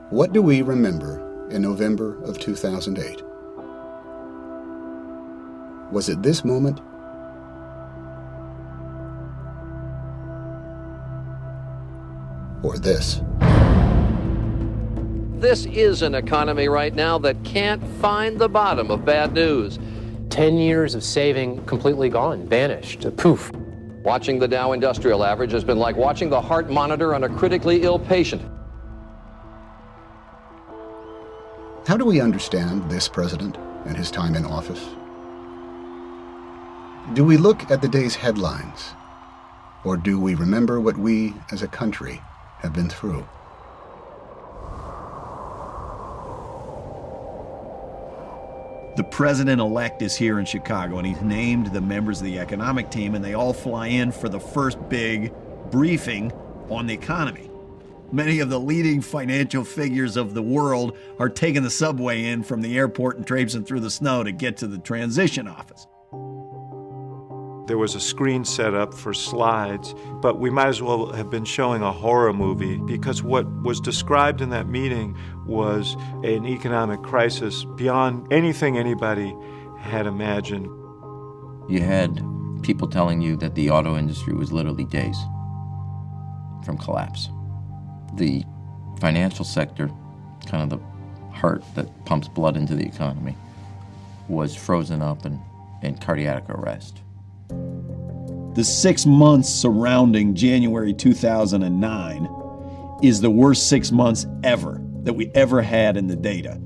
What do we remember in November of 2008? Was it this moment? Or this? This is an economy right now that can't find the bottom of bad news. 10 years of saving completely gone, vanished, poof. Watching the Dow Industrial Average has been like watching the heart monitor on a critically ill patient. How do we understand this president and his time in office? Do we look at the day's headlines, or do we remember what we as a country have been through? The president-elect is here in Chicago, and he's named the members of the economic team, and they all fly in for the first big briefing on the economy. Many of the leading financial figures of the world are taking the subway in from the airport and traipsing through the snow to get to the transition office. There was a screen set up for slides, but we might as well have been showing a horror movie because what was described in that meeting was an economic crisis beyond anything anybody had imagined. You had people telling you that the auto industry was literally days from collapse. The financial sector, kind of the heart that pumps blood into the economy, was frozen up and in cardiac arrest. The 6 months surrounding January 2009 is the worst 6 months ever that we ever had in the data.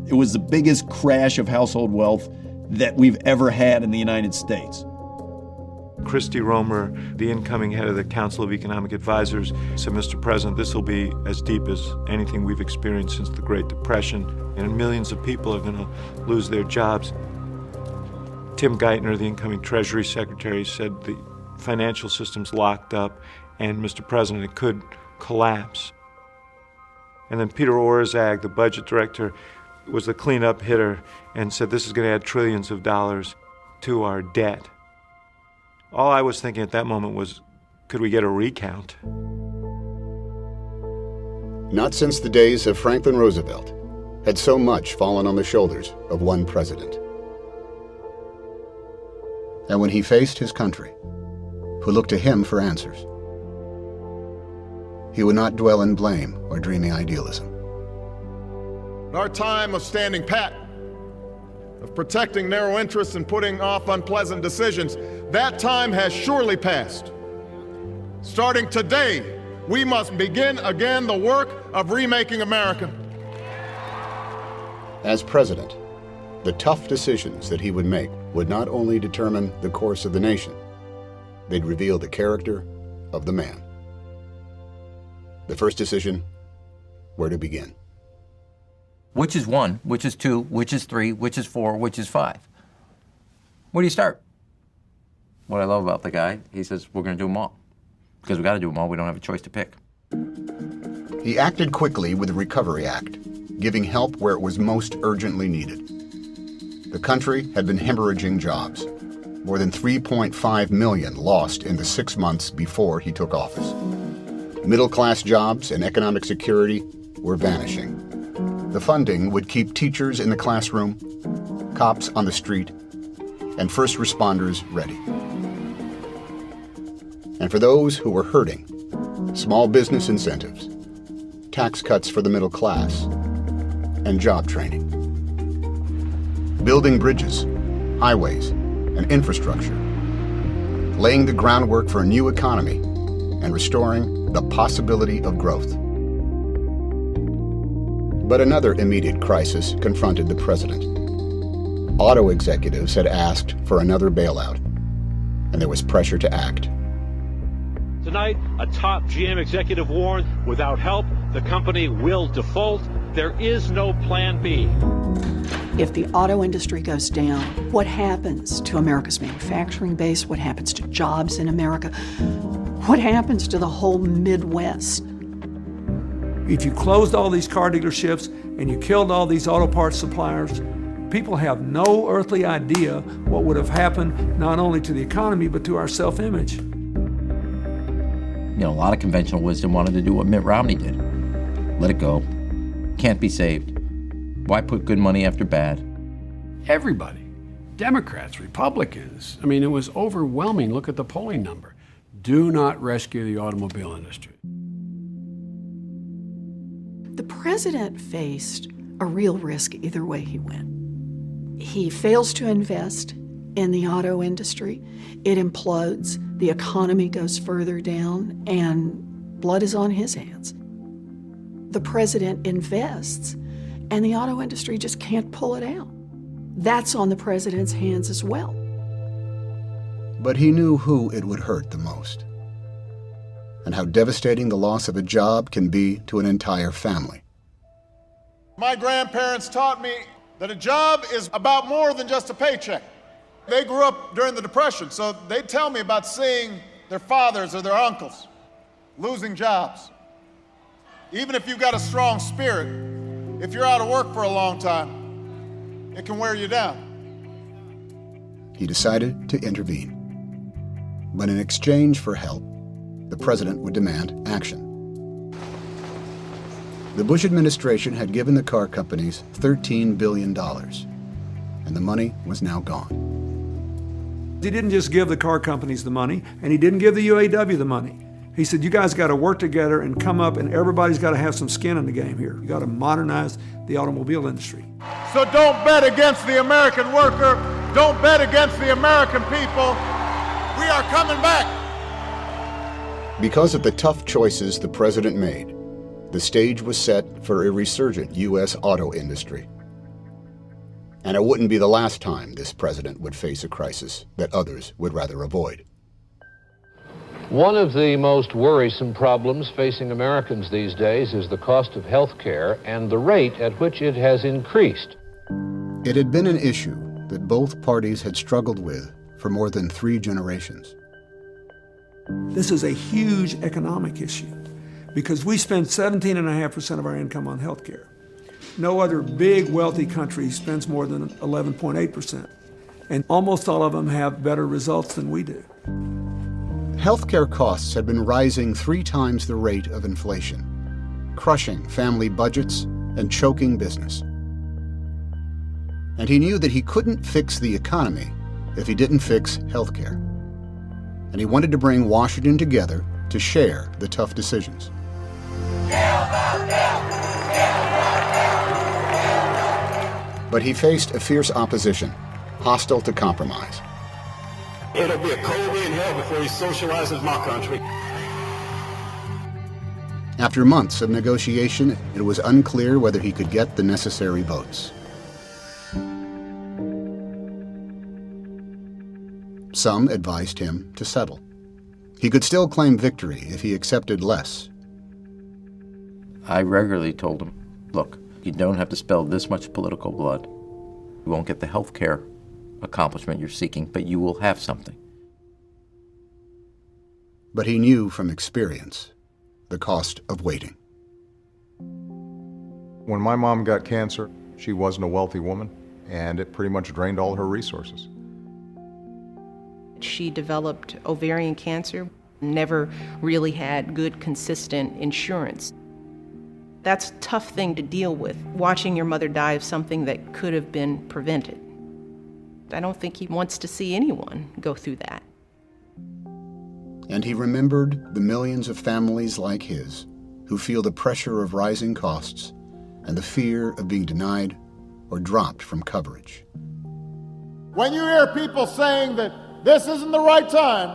It was the biggest crash of household wealth that we've ever had in the United States. Christy Romer, the incoming head of the Council of Economic Advisors, said, "Mr. President, this will be as deep as anything we've experienced since the Great Depression, and millions of people are going to lose their jobs." Tim Geithner, the incoming Treasury Secretary, said the financial system's locked up, and Mr. President, it could collapse. And then Peter Orszag, the budget director, was the cleanup hitter and said this is going to add trillions of dollars to our debt. All I was thinking at that moment was, could we get a recount? Not since the days of Franklin Roosevelt had so much fallen on the shoulders of one president. And when he faced his country, who looked to him for answers, he would not dwell in blame or dreamy idealism. Our time of standing pat, of protecting narrow interests and putting off unpleasant decisions, that time has surely passed. Starting today, we must begin again the work of remaking America. As president, the tough decisions that he would make would not only determine the course of the nation, they'd reveal the character of the man. The first decision, where to begin. Which is 1, which is 2, which is 3, which is 4, which is 5? Where do you start? What I love about the guy, he says, we're going to do them all. Because we got to do them all, we don't have a choice to pick. He acted quickly with the Recovery Act, giving help where it was most urgently needed. The country had been hemorrhaging jobs. More than 3.5 million lost in the 6 months before he took office. Middle-class jobs and economic security were vanishing. The funding would keep teachers in the classroom, cops on the street, and first responders ready. And for those who were hurting, small business incentives, tax cuts for the middle class, and job training. Building bridges, highways, and infrastructure, laying the groundwork for a new economy and restoring the possibility of growth. But another immediate crisis confronted the president. Auto executives had asked for another bailout, and there was pressure to act. Tonight, a top GM executive warned, without help, the company will default. There is no plan B. If the auto industry goes down, what happens to America's manufacturing base? What happens to jobs in America? What happens to the whole Midwest? If you closed all these car dealerships and you killed all these auto parts suppliers, people have no earthly idea what would have happened not only to the economy but to our self-image. You know, a lot of conventional wisdom wanted to do what Mitt Romney did. Let it go. can't be saved. Why put good money after bad? Everybody, Democrats, Republicans, I mean, it was overwhelming. Look at the polling number. Do not rescue the automobile industry. The president faced a real risk either way he went. He fails to invest in the auto industry. It implodes, the economy goes further down, and blood is on his hands. The president invests, and the auto industry just can't pull it out. That's on the president's hands as well. But he knew who it would hurt the most, and how devastating the loss of a job can be to an entire family. My grandparents taught me that a job is about more than just a paycheck. They grew up during the Depression, so they'd tell me about seeing their fathers or their uncles losing jobs. Even if you've got a strong spirit, if you're out of work for a long time, it can wear you down. He decided to intervene. But in exchange for help, the president would demand action. The Bush administration had given the car companies $13 billion, and the money was now gone. He didn't just give the car companies the money, and he didn't give the UAW the money. He said, you guys got to work together and come up, and everybody's got to have some skin in the game here. You got to modernize the automobile industry. So don't bet against the American worker. Don't bet against the American people. We are coming back. Because of the tough choices the president made, the stage was set for a resurgent U.S. auto industry. And it wouldn't be the last time this president would face a crisis that others would rather avoid. One of the most worrisome problems facing Americans these days is the cost of health care and the rate at which it has increased. It had been an issue that both parties had struggled with for more than 3 generations. This is a huge economic issue because we spend 17.5% of our income on health care. No other big wealthy country spends more than 11.8%, and almost all of them have better results than we do. Healthcare costs had been rising 3 times the rate of inflation, crushing family budgets and choking business. And he knew that he couldn't fix the economy if he didn't fix healthcare. And he wanted to bring Washington together to share the tough decisions. But he faced a fierce opposition, hostile to compromise. It'll be a cold day in hell before he socializes my country. After months of negotiation, it was unclear whether he could get the necessary votes. Some advised him to settle. He could still claim victory if he accepted less. I regularly told him, look, you don't have to spill this much political blood. You won't get the health care accomplishment you're seeking, but you will have something. But he knew from experience the cost of waiting. When my mom got cancer, she wasn't a wealthy woman, and it pretty much drained all her resources. She developed ovarian cancer, never really had good, consistent insurance. That's a tough thing to deal with, watching your mother die of something that could have been prevented. I don't think he wants to see anyone go through that. And he remembered the millions of families like his who feel the pressure of rising costs and the fear of being denied or dropped from coverage. When you hear people saying that this isn't the right time,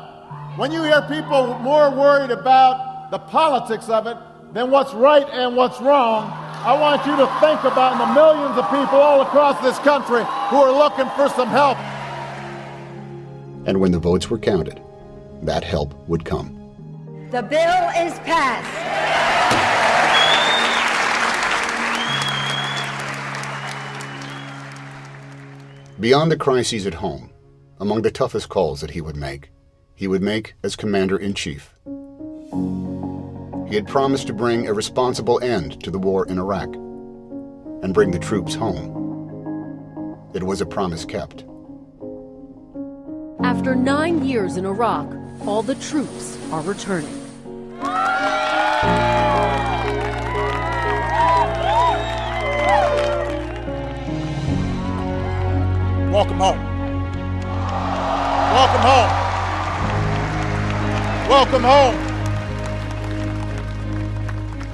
when you hear people more worried about the politics of it than what's right and what's wrong, I want you to think about the millions of people all across this country who are looking for some help. And when the votes were counted, that help would come. The bill is passed. Beyond the crises at home, among the toughest calls that he would make as Commander-in-Chief. He had promised to bring a responsible end to the war in Iraq and bring the troops home. It was a promise kept. After 9 years in Iraq, all the troops are returning. Welcome home. Welcome home. Welcome home.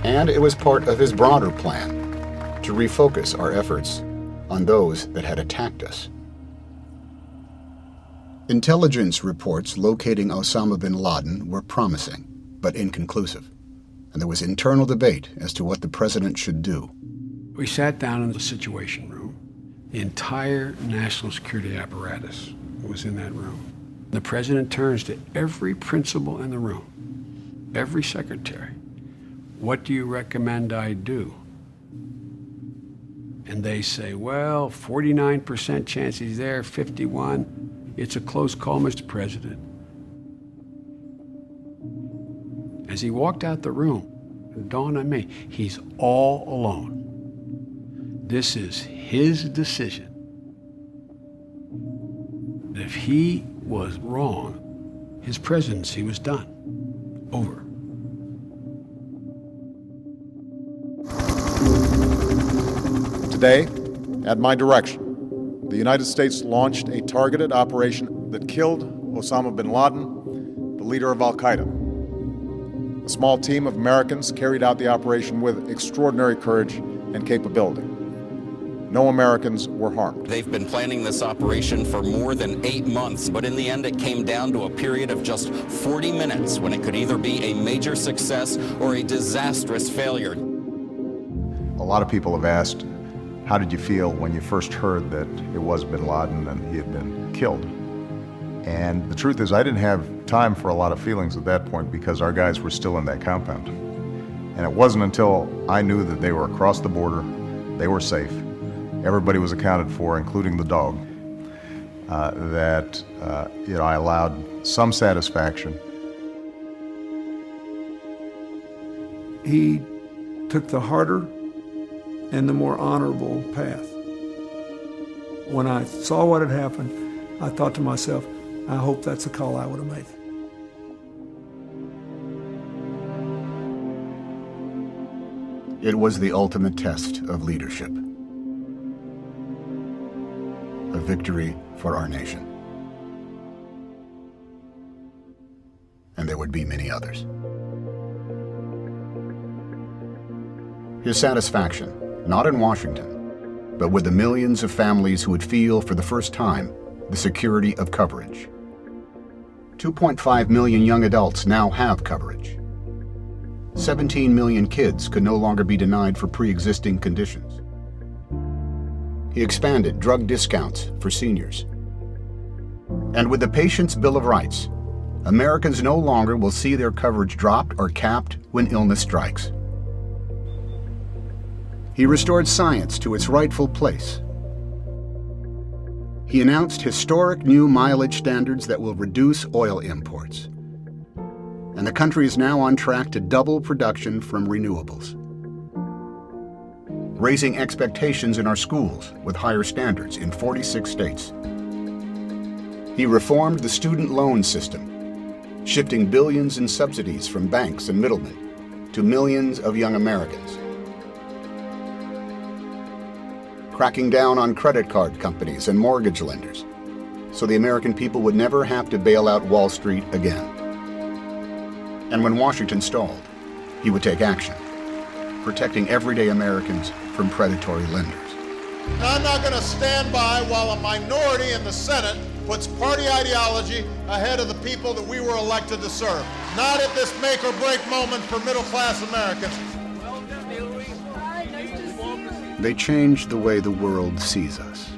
And it was part of his broader plan to refocus our efforts on those that had attacked us. Intelligence reports locating Osama bin Laden were promising, but inconclusive, and there was internal debate as to what the president should do. We sat down in the Situation Room. The entire national security apparatus was in that room. The president turns to every principal in the room, every secretary. What do you recommend I do? And they say, well, 49% chance he's there, 51. It's a close call, Mr. President. As he walked out the room, it dawned on me, he's all alone. This is his decision. If he was wrong, his presidency was done. Over. Today, at my direction, the United States launched a targeted operation that killed Osama bin Laden, the leader of Al-Qaeda. A small team of Americans carried out the operation with extraordinary courage and capability. No Americans were harmed. They've been planning this operation for more than 8 months, but in the end it came down to a period of just 40 minutes when it could either be a major success or a disastrous failure. A lot of people have asked, how did you feel when you first heard that it was bin Laden and he had been killed? And the truth is, I didn't have time for a lot of feelings at that point because our guys were still in that compound. And it wasn't until I knew that they were across the border, they were safe, everybody was accounted for, including the dog, that I allowed some satisfaction. He took the harder and the more honorable path. When I saw what had happened, I thought to myself, I hope that's a call I would have made. It was the ultimate test of leadership. A victory for our nation. And there would be many others. His satisfaction, not in Washington, but with the millions of families who would feel for the first time the security of coverage. 2.5 million young adults now have coverage. 17 million kids could no longer be denied for pre-existing conditions. He expanded drug discounts for seniors. And with the Patient's Bill of Rights, Americans no longer will see their coverage dropped or capped when illness strikes. He restored science to its rightful place. He announced historic new mileage standards that will reduce oil imports. And the country is now on track to double production from renewables. Raising expectations in our schools with higher standards in 46 states. He reformed the student loan system, shifting billions in subsidies from banks and middlemen to millions of young Americans. Cracking down on credit card companies and mortgage lenders so the American people would never have to bail out Wall Street again. And when Washington stalled, he would take action, protecting everyday Americans from predatory lenders. Now, I'm not going to stand by while a minority in the Senate puts party ideology ahead of the people that we were elected to serve. Not at this make or break moment for middle-class Americans. They changed the way the world sees us.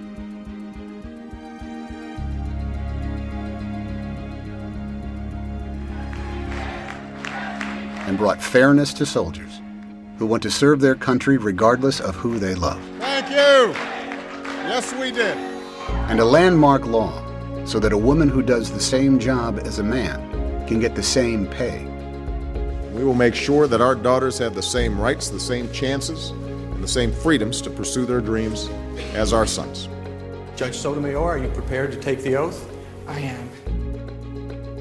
And brought fairness to soldiers who want to serve their country regardless of who they love. Thank you. Yes, we did. And a landmark law so that a woman who does the same job as a man can get the same pay. We will make sure that our daughters have the same rights, the same chances, and the same freedoms to pursue their dreams as our sons. Judge Sotomayor, are you prepared to take the oath? I am.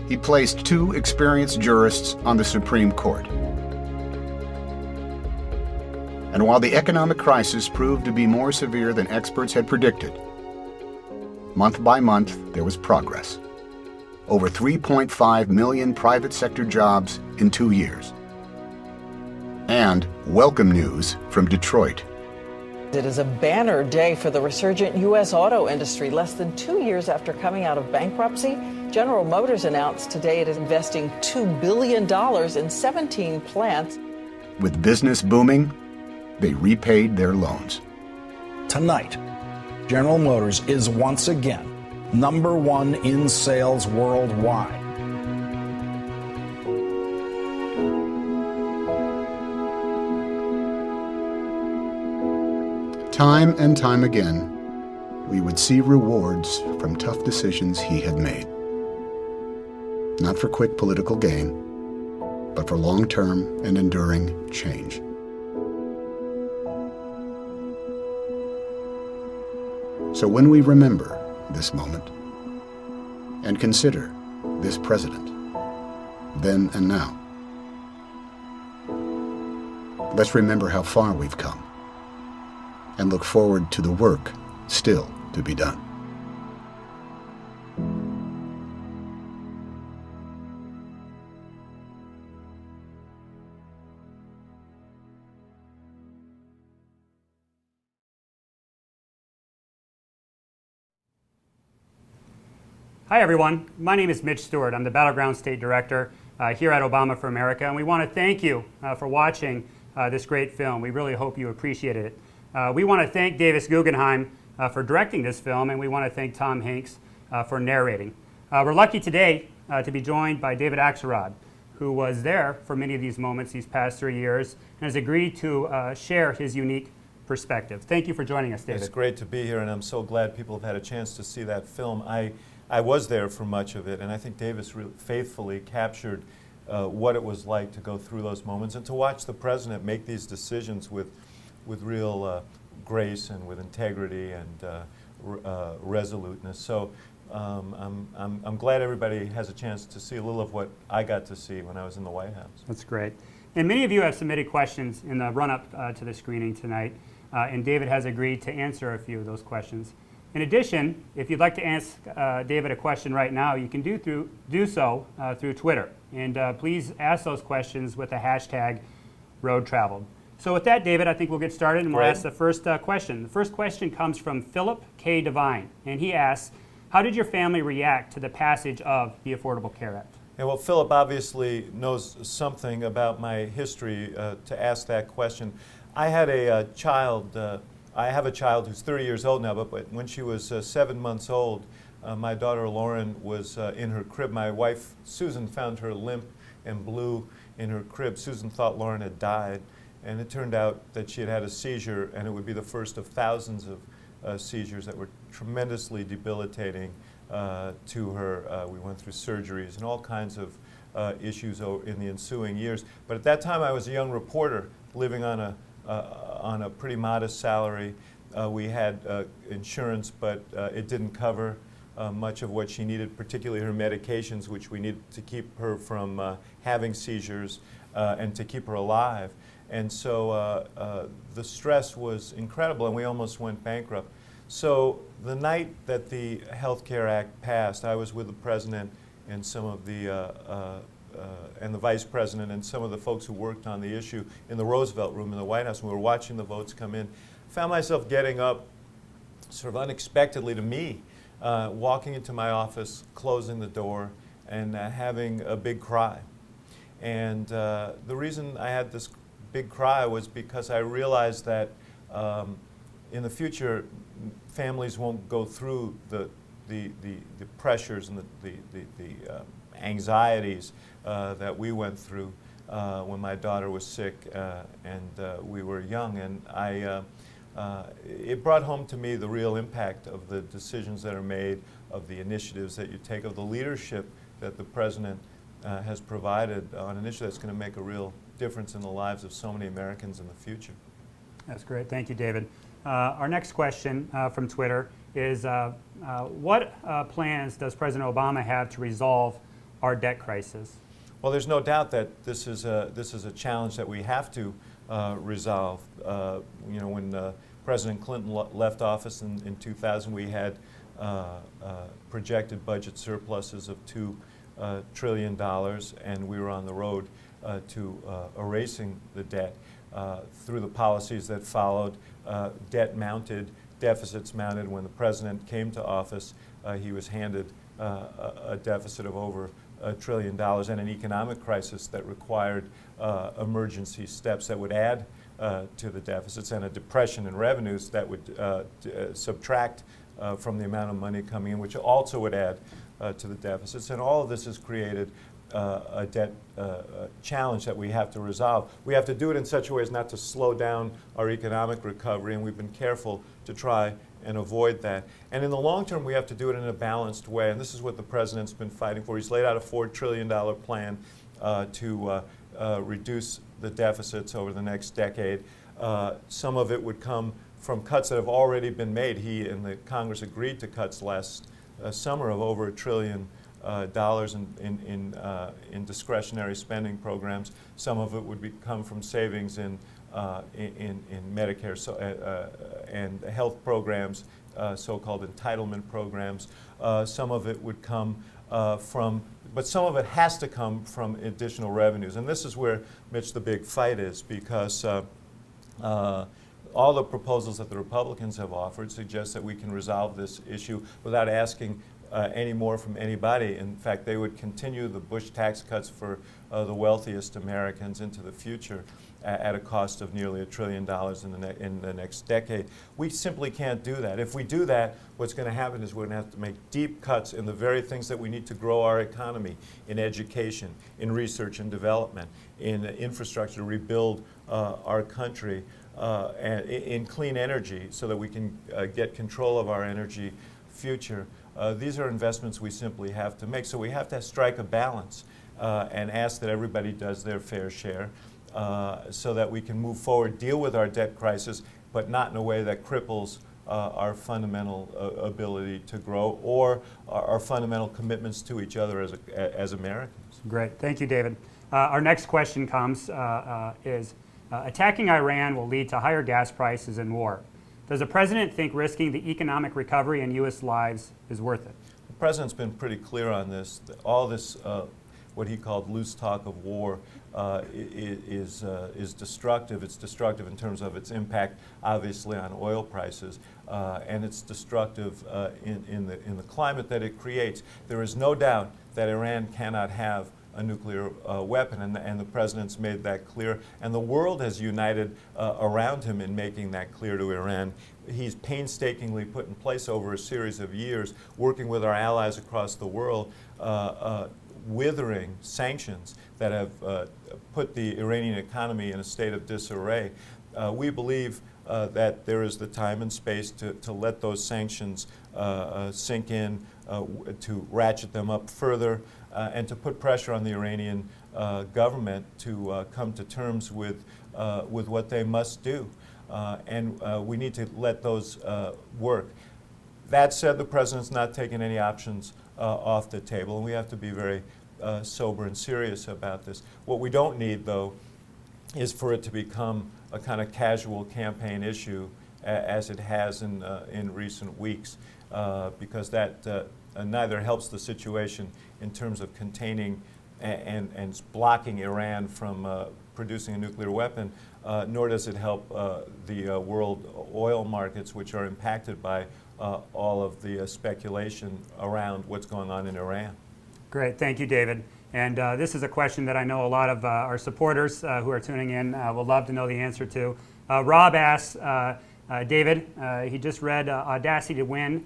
He placed 2 experienced jurists on the Supreme Court. And while the economic crisis proved to be more severe than experts had predicted, Month by month, there was progress. Over 3.5 million private sector jobs in 2 years. And welcome news from Detroit. It is a banner day for the resurgent U.S. auto industry. Less than 2 years after coming out of bankruptcy, General Motors announced today it is investing $2 billion in 17 plants. With business booming, they repaid their loans. Tonight, General Motors is once again #1 in sales worldwide. Time and time again, we would see rewards from tough decisions he had made. Not for quick political gain, but for long-term and enduring change. So when we remember this moment and consider this president, then and now, let's remember how far we've come and look forward to the work still to be done. Hi everyone, my name is Mitch Stewart. I'm the Battleground State Director here at Obama for America, and we want to thank you for watching this great film. We really hope you appreciated it. We want to thank Davis Guggenheim for directing this film, and we want to thank Tom Hanks for narrating. We're lucky today to be joined by David Axelrod, who was there for many of these moments these past 3 years and has agreed to share his unique perspective. Thank you for joining us, David. It's great to be here, and I'm so glad people have had a chance to see that film. I was there for much of it, and I think Davis really faithfully captured what it was like to go through those moments and to watch the president make these decisions with real grace and with integrity and resoluteness. So I'm glad everybody has a chance to see a little of what I got to see when I was in the White House. That's great. And many of you have submitted questions in the run-up to the screening tonight, and David has agreed to answer a few of those questions. In addition, if you'd like to ask David a question right now, you can do so through Twitter. And please ask those questions with the hashtag #RoadTraveled. So with that, David, I think we'll get started and we'll ask the first question. The first question comes from Philip K. Devine, and he asks, how did your family react to the passage of the Affordable Care Act? Yeah, well, Philip obviously knows something about my history to ask that question. I had a child. I have a child who's 30 years old now, but when she was 7 months old, my daughter Lauren was in her crib. My wife Susan found her limp and blue in her crib. Susan thought Lauren had died, and it turned out that she had had a seizure, and it would be the first of thousands of seizures that were tremendously debilitating to her. We went through surgeries and all kinds of issues in the ensuing years. But at that time, I was a young reporter living on a pretty modest salary. We had insurance, but it didn't cover much of what she needed, particularly her medications, which we needed to keep her from having seizures and to keep her alive. And so the stress was incredible, and we almost went bankrupt. So the night that the Health Care Act passed, I was with the president and some of the and the vice president and some of the folks who worked on the issue in the Roosevelt Room in the White House. We were watching the votes come in. Found myself getting up sort of unexpectedly to me, walking into my office, closing the door, and having a big cry. And the reason I had this big cry was because I realized that in the future, families won't go through the pressures and the anxieties that we went through when my daughter was sick and we were young. And it brought home to me the real impact of the decisions that are made, of the initiatives that you take, of the leadership that the president has provided on an issue that's going to make a real difference in the lives of so many Americans in the future. That's great. Thank you, David. Our next question from Twitter is, what plans does President Obama have to resolve our debt crisis? Well, there's no doubt that this is a challenge that we have to resolve. You know, when President Clinton left office in 2000, we had projected budget surpluses of $2 trillion, and we were on the road to erasing the debt through the policies that followed. Debt mounted, deficits mounted. When the president came to office, he was handed a deficit of over $1 trillion and an economic crisis that required emergency steps that would add to the deficits, and a depression in revenues that would subtract from the amount of money coming in, which also would add to the deficits. And all of this has created a debt challenge that we have to resolve. We have to do it in such a way as not to slow down our economic recovery, and we've been careful to try and avoid that. And in the long term, we have to do it in a balanced way, and this is what the president's been fighting for. He's laid out a $4 trillion plan to reduce the deficits over the next decade. Some of it would come from cuts that have already been made. He and the Congress agreed to cuts last summer of over $1 trillion in discretionary spending programs. Some of it would come from savings in Medicare and health programs, so-called entitlement programs. Some of it would come but some of it has to come from additional revenues. And this is where, Mitch, the big fight is, because all the proposals that the Republicans have offered suggest that we can resolve this issue without asking any more from anybody. In fact, they would continue the Bush tax cuts for the wealthiest Americans into the future at a cost of nearly $1 trillion in the next decade. We simply can't do that. If we do that, what's going to happen is we're going to have to make deep cuts in the very things that we need to grow our economy, in education, in research and development, in infrastructure to rebuild our country, and in clean energy so that we can get control of our energy future. These are investments we simply have to make. So we have to strike a balance and ask that everybody does their fair share so that we can move forward, deal with our debt crisis, but not in a way that cripples our fundamental ability to grow or our fundamental commitments to each other as Americans. Great. Thank you, David. Our next question is, attacking Iran will lead to higher gas prices and war. Does the president think risking the economic recovery and U.S. lives is worth it? The president's been pretty clear on this. All this, what he called loose talk of war, is destructive. It's destructive in terms of its impact, obviously, on oil prices, and it's destructive in the climate that it creates. There is no doubt that Iran cannot have a nuclear weapon, and the president's made that clear, and the world has united around him in making that clear to Iran. He's painstakingly put in place over a series of years, working with our allies across the world, withering sanctions that have put the Iranian economy in a state of disarray. We believe that there is the time and space to let those sanctions sink in, to ratchet them up further, and to put pressure on the Iranian government to come to terms with what they must do. And we need to let those work. That said, the president's not taking any options off the table, and we have to be very sober and serious about this. What we don't need, though, is for it to become a kind of casual campaign issue as it has in recent weeks, because that neither helps the situation in terms of containing and blocking Iran from producing a nuclear weapon, nor does it help the world oil markets, which are impacted by all of the speculation around what's going on in Iran. Great, thank you, David. And this is a question that I know a lot of our supporters who are tuning in will love to know the answer to. Rob asks, David, he just read Audacity to Win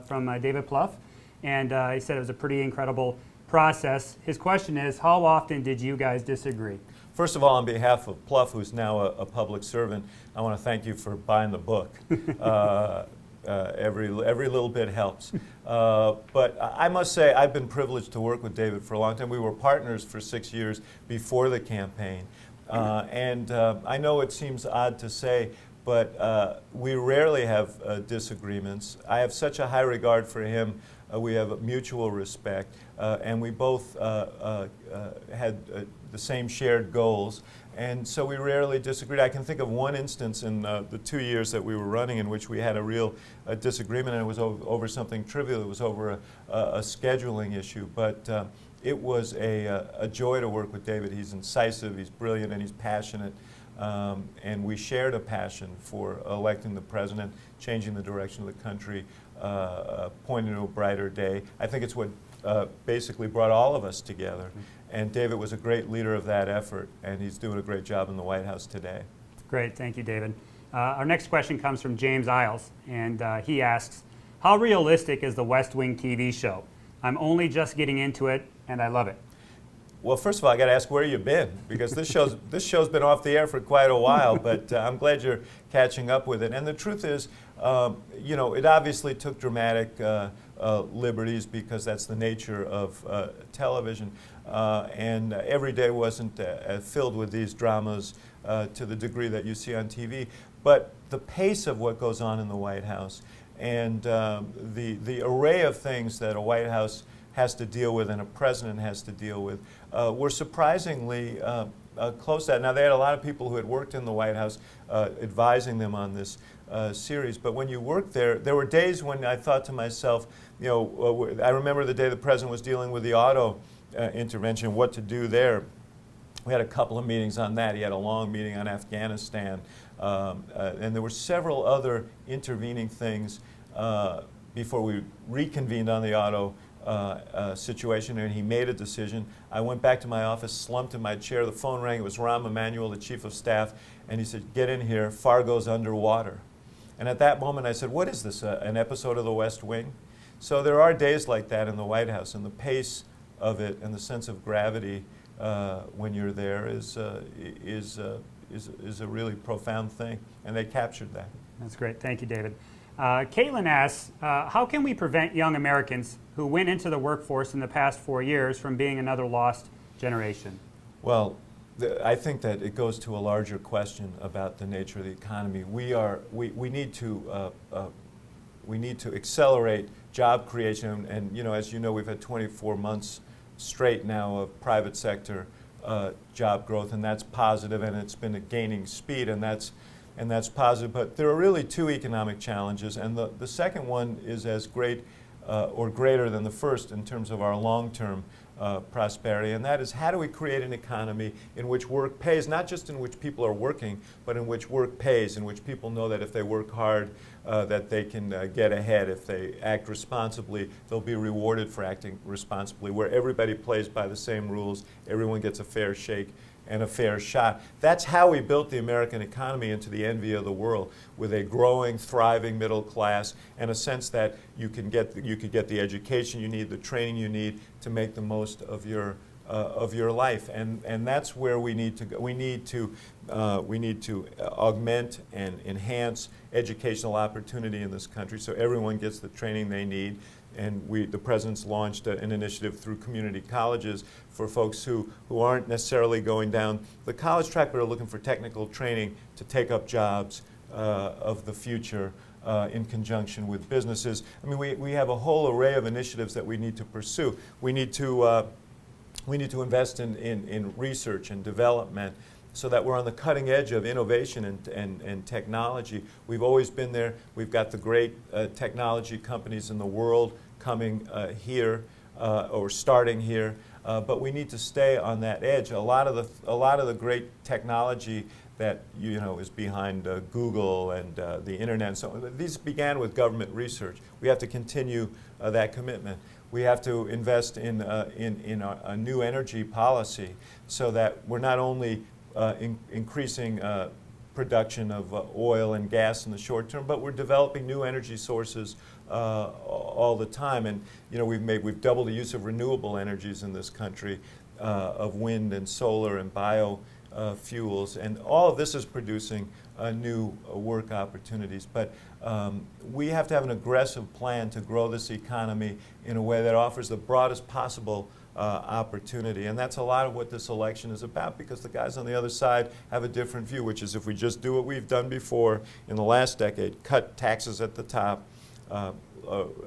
from David Plouffe, and he said it was a pretty incredible process. His question is, how often did you guys disagree? First of all, on behalf of Plouffe, who's now a public servant, I want to thank you for buying the book. Every little bit helps. But I must say, I've been privileged to work with David for a long time. We were partners for 6 years before the campaign. And I know it seems odd to say, but we rarely have disagreements. I have such a high regard for him we have a mutual respect, and we both had the same shared goals. And so we rarely disagreed. I can think of one instance in the 2 years that we were running in which we had a real disagreement, and it was over something trivial. It was over a scheduling issue. But it was a joy to work with David. He's incisive, he's brilliant, and he's passionate. And we shared a passion for electing the president, changing the direction of the country, pointing to a brighter day. I think it's what basically brought all of us together. And David was a great leader of that effort, and he's doing a great job in the White House today. Great, thank you, David. Our next question comes from James Isles, and he asks, how realistic is the West Wing TV show? I'm only just getting into it, and I love it. Well, first of all, I got to ask where you've been, because this show's been off the air for quite a while, but I'm glad you're catching up with it. And the truth is, you know, it obviously took dramatic liberties, because that's the nature of television. And every day wasn't filled with these dramas to the degree that you see on TV. But the pace of what goes on in the White House and the array of things that a White House has to deal with and a president has to deal with were surprisingly close to that. Now, they had a lot of people who had worked in the White House advising them on this series, but when you worked there, there were days when I thought to myself, you know, I remember the day the president was dealing with the auto intervention, what to do there. We had a couple of meetings on that. He had a long meeting on Afghanistan, and there were several other intervening things before we reconvened on the auto situation, and he made a decision. I went back to my office, slumped in my chair. The phone rang. It was Rahm Emanuel, the chief of staff, and he said, "Get in here. Fargo's underwater." And at that moment, I said, "What is this? An episode of The West Wing?" So there are days like that in the White House, and the pace of it and the sense of gravity when you're there is a really profound thing, and they captured that. That's great. Thank you, David. Caitlin asks, how can we prevent young Americans who went into the workforce in the past 4 years from being another lost generation? Well, I think that it goes to a larger question about the nature of the economy. We need to accelerate job creation, and you know, as you know, we've had 24 months straight now of private sector job growth, and that's positive, and it's been gaining speed, and that's positive. But there are really two economic challenges, and the second one is as great or greater than the first in terms of our long-term prosperity, and that is, how do we create an economy in which work pays, not just in which people are working, but in which work pays, in which people know that if they work hard, that they can get ahead. If they act responsibly, they'll be rewarded for acting responsibly, where everybody plays by the same rules, everyone gets a fair shake and a fair shot. That's how we built the American economy into the envy of the world, with a growing, thriving middle class and a sense that you could get the education you need, the training you need to make the most of your life, and that's where we need to go. We need to augment and enhance educational opportunity in this country so everyone gets the training they need. And the president's launched an initiative through community colleges for folks who aren't necessarily going down the college track but are looking for technical training to take up jobs of the future in conjunction with businesses. I mean, we have a whole array of initiatives that we need to pursue. We need to invest in research and development so that we're on the cutting edge of innovation and technology. We've always been there. We've got the great technology companies in the world coming here or starting here, but we need to stay on that edge. A lot of the great technology that is behind Google and the internet. So these began with government research. We have to continue that commitment. We have to invest in a new energy policy so that we're not only increasing production of oil and gas in the short term, but we're developing new energy sources all the time. And we've doubled the use of renewable energies in this country, of wind and solar and biofuels, and all of this is producing new work opportunities. But we have to have an aggressive plan to grow this economy in a way that offers the broadest possible opportunity. And that's a lot of what this election is about, because the guys on the other side have a different view, which is if we just do what we've done before in the last decade, cut taxes at the top,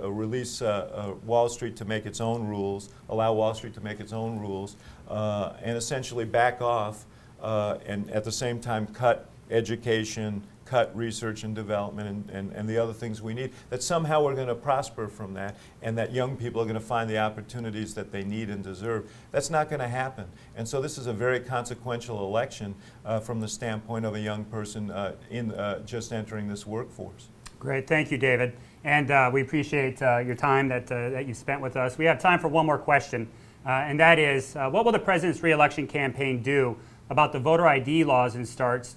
release Wall Street to make its own rules, allow Wall Street to make its own rules, and essentially back off and at the same time cut education, cut research and development and the other things we need, that somehow we're going to prosper from that and that young people are going to find the opportunities that they need and deserve. That's not going to happen. And so this is a very consequential election from the standpoint of a young person just entering this workforce. Great. Thank you, David. And we appreciate your time that you spent with us. We have time for one more question, and that is, what will the president's re-election campaign do about the voter ID laws in states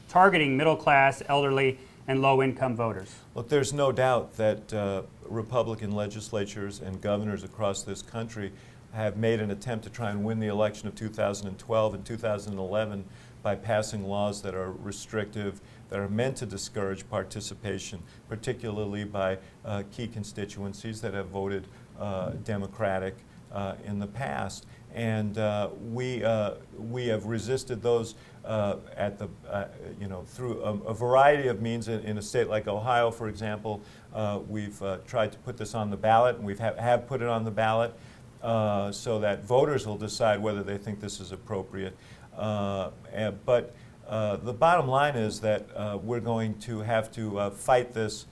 targeting middle-class, elderly, and low-income voters? Look, there's no doubt that Republican legislatures and governors across this country have made an attempt to try and win the election of 2012 and 2011 by passing laws that are restrictive, that are meant to discourage participation, particularly by key constituencies that have voted Democratic in the past. And we have resisted those through a variety of means. In a state like Ohio, for example, we've tried to put this on the ballot, and we have put it on the ballot so that voters will decide whether they think this is appropriate. But the bottom line is that we're going to have to fight this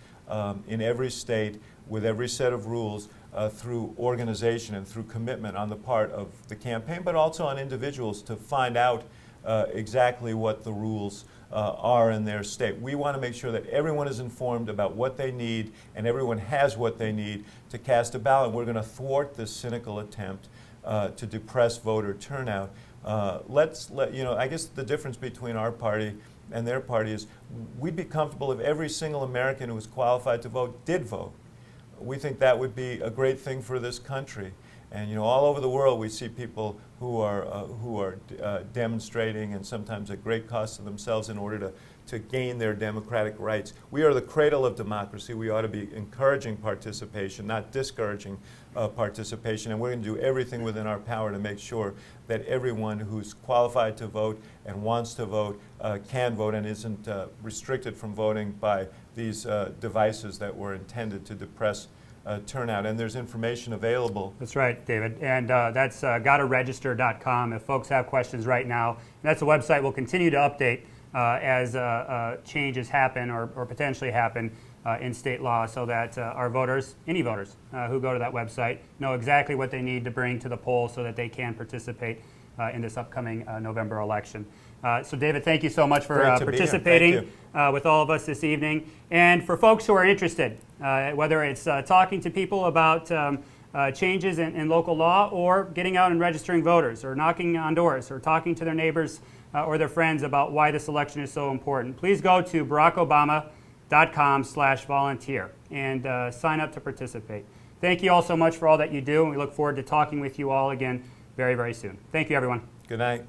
in every state with every set of rules through organization and through commitment on the part of the campaign, but also on individuals to find out exactly what the rules are in their state. We want to make sure that everyone is informed about what they need and everyone has what they need to cast a ballot. We're going to thwart this cynical attempt to depress voter turnout. I guess the difference between our party and their party is we'd be comfortable if every single American who was qualified to vote did vote. We think that would be a great thing for this country. And all over the world we see people who are demonstrating, and sometimes at great cost to themselves, in order to gain their democratic rights. We are the cradle of democracy. We ought to be encouraging participation, not discouraging participation. And we're going to do everything within our power to make sure that everyone who's qualified to vote and wants to vote can vote and isn't restricted from voting by these devices that were intended to depress turnout. And there's information available. That's right, David. And that's gottaregister.com if folks have questions right now. And that's a website we'll continue to update as changes happen or potentially happen in state law, so that our voters, any voters who go to that website, know exactly what they need to bring to the poll so that they can participate in this upcoming November election. So David, thank you so much for participating with all of us this evening. And for folks who are interested, whether it's talking to people about changes in local law, or getting out and registering voters, or knocking on doors, or talking to their neighbors or their friends about why this election is so important, please go to barackobama.com/volunteer and sign up to participate. Thank you all so much for all that you do, and we look forward to talking with you all again very, very soon. Thank you, everyone. Good night.